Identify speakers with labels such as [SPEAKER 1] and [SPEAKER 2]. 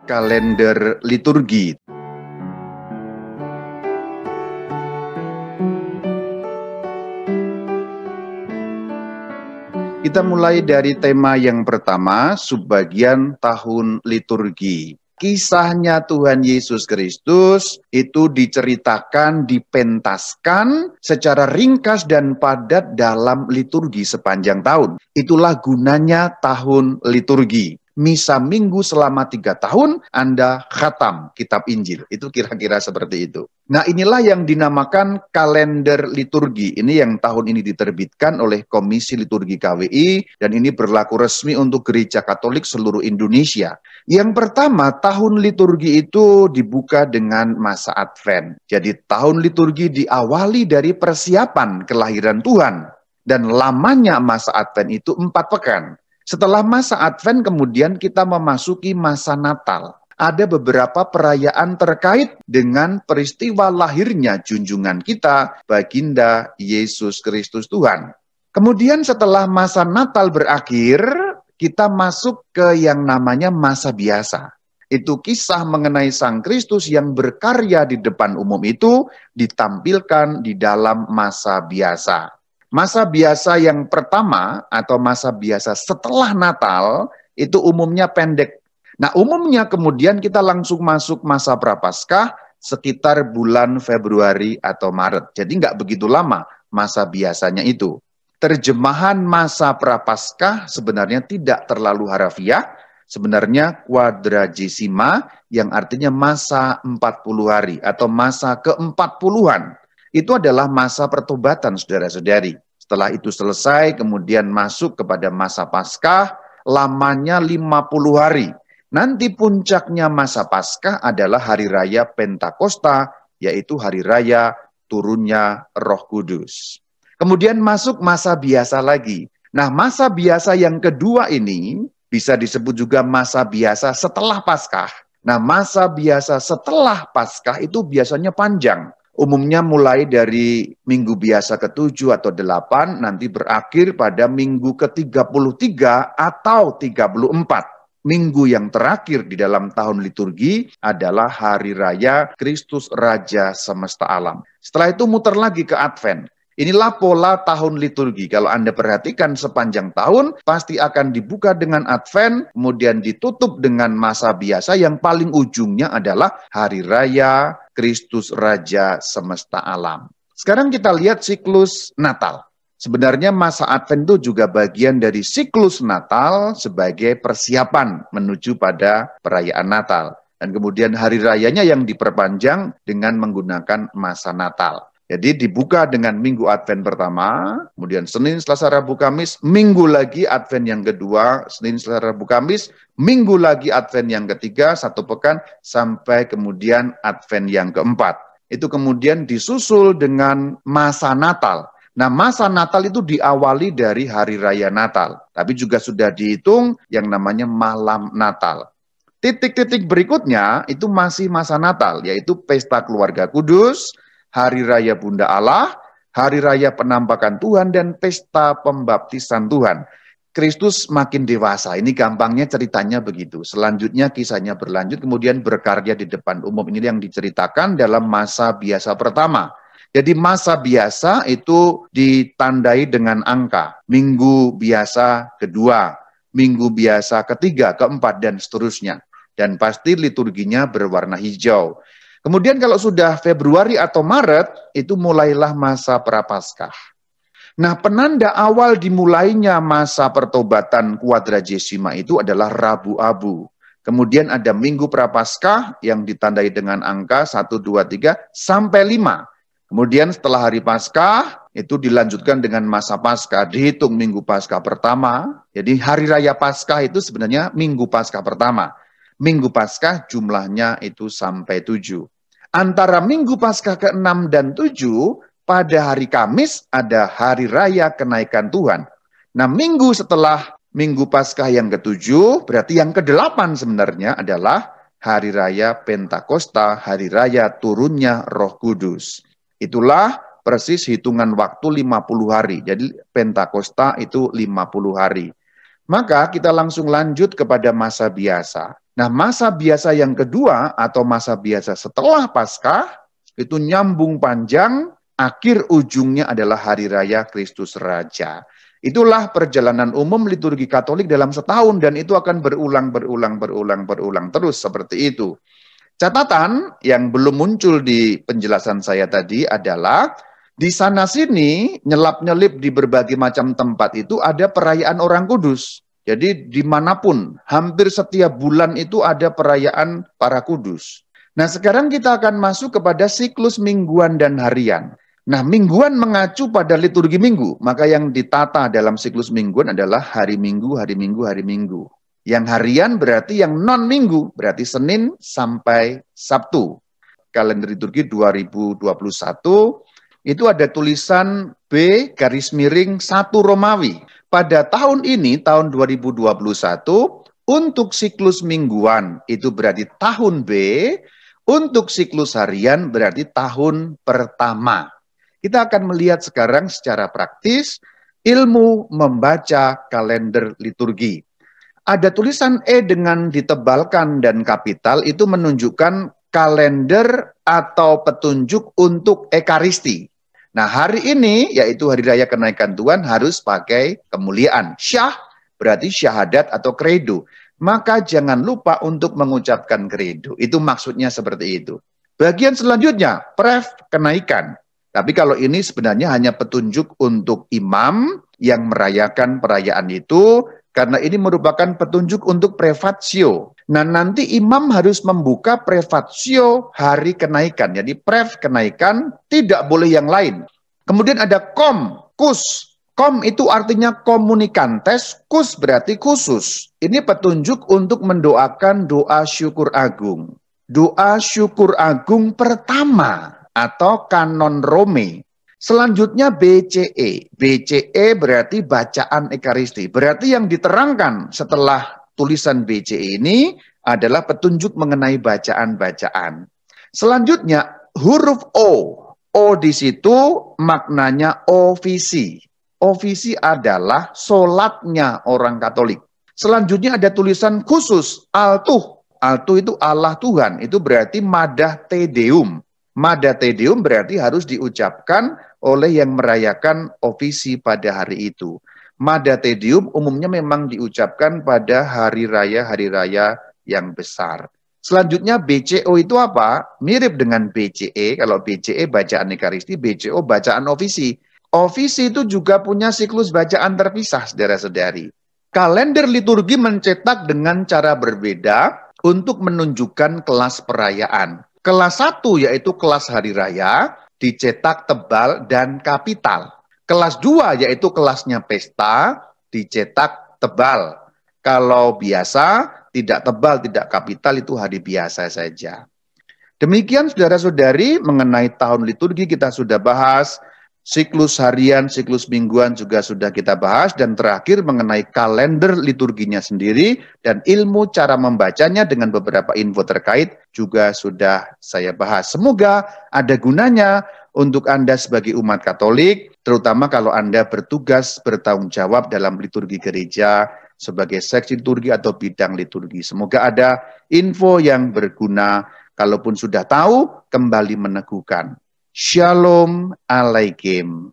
[SPEAKER 1] kalender liturgi. Kita mulai dari tema yang pertama, subbagian tahun liturgi. Kisahnya Tuhan Yesus Kristus itu diceritakan, dipentaskan secara ringkas dan padat dalam liturgi sepanjang tahun. Itulah gunanya tahun liturgi. Misa minggu selama 3 tahun, Anda khatam kitab Injil. Itu kira-kira seperti itu. Nah, inilah yang dinamakan kalender liturgi. Ini yang tahun ini diterbitkan oleh Komisi Liturgi KWI, dan ini berlaku resmi untuk Gereja Katolik seluruh Indonesia. Yang pertama, tahun liturgi itu dibuka dengan masa Advent. Jadi tahun liturgi diawali dari persiapan kelahiran Tuhan. Dan lamanya masa Advent itu 4 pekan. Setelah masa Advent kemudian kita memasuki masa Natal. Ada beberapa perayaan terkait dengan peristiwa lahirnya junjungan kita, Baginda Yesus Kristus Tuhan. Kemudian setelah masa Natal berakhir, kita masuk ke yang namanya masa biasa. Itu kisah mengenai Sang Kristus yang berkarya di depan umum itu ditampilkan di dalam masa biasa. Masa biasa yang pertama atau masa biasa setelah Natal itu umumnya pendek. Nah, umumnya kemudian kita langsung masuk masa Prapaskah sekitar bulan Februari atau Maret. Jadi nggak begitu lama masa biasanya itu. Terjemahan masa Prapaskah sebenarnya tidak terlalu harafiah. Sebenarnya quadragesima yang artinya masa 40 hari atau masa ke-40-an. Itu adalah masa pertobatan, saudara-saudari. Setelah itu selesai, kemudian masuk kepada masa Paskah, lamanya 50 hari. Nanti puncaknya masa Paskah adalah hari raya Pentakosta, yaitu hari raya turunnya Roh Kudus. Kemudian masuk masa biasa lagi. Nah, masa biasa yang kedua ini bisa disebut juga masa biasa setelah Paskah. Nah, masa biasa setelah Paskah itu biasanya panjang. Umumnya mulai dari minggu biasa ke-7 atau 8, nanti berakhir pada minggu ke-33 atau 34. Minggu yang terakhir di dalam tahun liturgi adalah Hari Raya Kristus Raja Semesta Alam. Setelah itu muter lagi ke Advent. Inilah pola tahun liturgi. Kalau Anda perhatikan sepanjang tahun, pasti akan dibuka dengan Advent, kemudian ditutup dengan masa biasa yang paling ujungnya adalah Hari Raya Kristus Raja Semesta Alam. Sekarang kita lihat siklus Natal. Sebenarnya masa Advent itu juga bagian dari siklus Natal sebagai persiapan menuju pada perayaan Natal. Dan kemudian hari rayanya yang diperpanjang dengan menggunakan masa Natal. Jadi dibuka dengan Minggu Advent pertama, kemudian Senin, Selasa, Rabu, Kamis, Minggu lagi Advent yang kedua, Senin, Selasa, Rabu, Kamis, Minggu lagi Advent yang ketiga, 1 pekan, sampai kemudian Advent yang keempat. Itu kemudian disusul dengan masa Natal. Nah, masa Natal itu diawali dari Hari Raya Natal, tapi juga sudah dihitung yang namanya Malam Natal. Titik-titik berikutnya itu masih masa Natal, yaitu Pesta Keluarga Kudus, Hari Raya Bunda Allah, Hari Raya Penampakan Tuhan, dan Pesta Pembaptisan Tuhan. Kristus makin dewasa, ini gampangnya ceritanya begitu. Selanjutnya kisahnya berlanjut, kemudian berkarya di depan umum. Ini yang diceritakan dalam masa biasa pertama. Jadi masa biasa itu ditandai dengan angka. Minggu biasa kedua, minggu biasa ketiga, keempat, dan seterusnya. Dan pasti liturginya berwarna hijau. Kemudian kalau sudah Februari atau Maret, itu mulailah masa Prapaskah. Nah, penanda awal dimulainya masa pertobatan quadragesima itu adalah Rabu Abu. Kemudian ada Minggu Prapaskah yang ditandai dengan angka 1, 2, 3, sampai 5. Kemudian setelah hari Paskah, itu dilanjutkan dengan masa Paskah, dihitung Minggu Paskah pertama. Jadi hari Raya Paskah itu sebenarnya Minggu Paskah pertama. Minggu Paskah jumlahnya itu sampai 7. Antara Minggu Paskah ke-6 dan 7, pada hari Kamis ada Hari Raya Kenaikan Tuhan. Nah, minggu setelah Minggu Paskah yang ke-7, berarti yang ke-8 sebenarnya adalah Hari Raya Pentakosta, Hari Raya Turunnya Roh Kudus. Itulah persis hitungan waktu 50 hari. Jadi Pentakosta itu 50 hari. Maka kita langsung lanjut kepada masa biasa. Nah, masa biasa yang kedua atau masa biasa setelah Paskah itu nyambung panjang, akhir ujungnya adalah Hari Raya Kristus Raja. Itulah perjalanan umum liturgi Katolik dalam setahun dan itu akan berulang terus seperti itu. Catatan yang belum muncul di penjelasan saya tadi adalah di sana-sini nyelap-nyelip di berbagai macam tempat itu ada perayaan Orang Kudus. Jadi dimanapun, hampir setiap bulan itu ada perayaan para kudus. Nah sekarang kita akan masuk kepada siklus mingguan dan harian. Nah mingguan mengacu pada liturgi minggu, maka yang ditata dalam siklus mingguan adalah hari Minggu, hari Minggu, hari Minggu. Yang harian berarti yang non-minggu, berarti Senin sampai Sabtu. Kalender liturgi 2021, itu ada tulisan B*1 Romawi. Pada tahun ini, tahun 2021, untuk siklus mingguan, itu berarti tahun B, untuk siklus harian berarti tahun pertama. Kita akan melihat sekarang secara praktis ilmu membaca kalender liturgi. Ada tulisan E dengan ditebalkan dan kapital itu menunjukkan kalender atau petunjuk untuk Ekaristi. Nah hari ini yaitu Hari Raya Kenaikan Tuhan harus pakai kemuliaan. Syah berarti syahadat atau kredo. Maka jangan lupa untuk mengucapkan kredo. Itu maksudnya seperti itu. Bagian selanjutnya, pref kenaikan. Tapi kalau ini sebenarnya hanya petunjuk untuk imam yang merayakan perayaan itu, karena ini merupakan petunjuk untuk prefatio. Nah nanti imam harus membuka prefatio hari kenaikan. Jadi pref kenaikan tidak boleh yang lain. Kemudian ada kus. Kom itu artinya komunikantes, kus berarti khusus. Ini petunjuk untuk mendoakan doa syukur agung. Doa syukur agung pertama atau kanon Rome. Selanjutnya BCE. BCE berarti bacaan Ekaristi. Berarti yang diterangkan setelah tulisan BCE ini adalah petunjuk mengenai bacaan-bacaan. Selanjutnya huruf O. O di situ maknanya ofisi. Ofisi adalah solatnya orang Katolik. Selanjutnya ada tulisan khusus altuh. Altuh itu Allah Tuhan. Itu berarti madah te deum. Madah te deum berarti harus diucapkan oleh yang merayakan ofisi pada hari itu. Madah te deum umumnya memang diucapkan pada hari raya yang besar. Selanjutnya BCO itu apa? Mirip dengan BCE. Kalau BCE bacaan Ekaristi, BCO bacaan ofisi. Ofisi itu juga punya siklus bacaan terpisah, saudara-saudari. Kalender liturgi mencetak dengan cara berbeda untuk menunjukkan kelas perayaan. Kelas 1 yaitu kelas hari raya, dicetak tebal dan kapital. Kelas 2 yaitu kelasnya pesta, dicetak tebal. Kalau biasa, tidak tebal, tidak kapital, itu hari biasa saja. Demikian saudara-saudari, mengenai tahun liturgi kita sudah bahas, siklus harian, siklus mingguan juga sudah kita bahas, dan terakhir mengenai kalender liturginya sendiri, dan ilmu cara membacanya dengan beberapa info terkait juga sudah saya bahas. Semoga ada gunanya untuk Anda sebagai umat Katolik, terutama kalau Anda bertugas bertanggung jawab dalam liturgi gereja, sebagai seksi liturgi atau bidang liturgi. Semoga ada info yang berguna, kalaupun sudah tahu, kembali meneguhkan. Shalom Alaikum.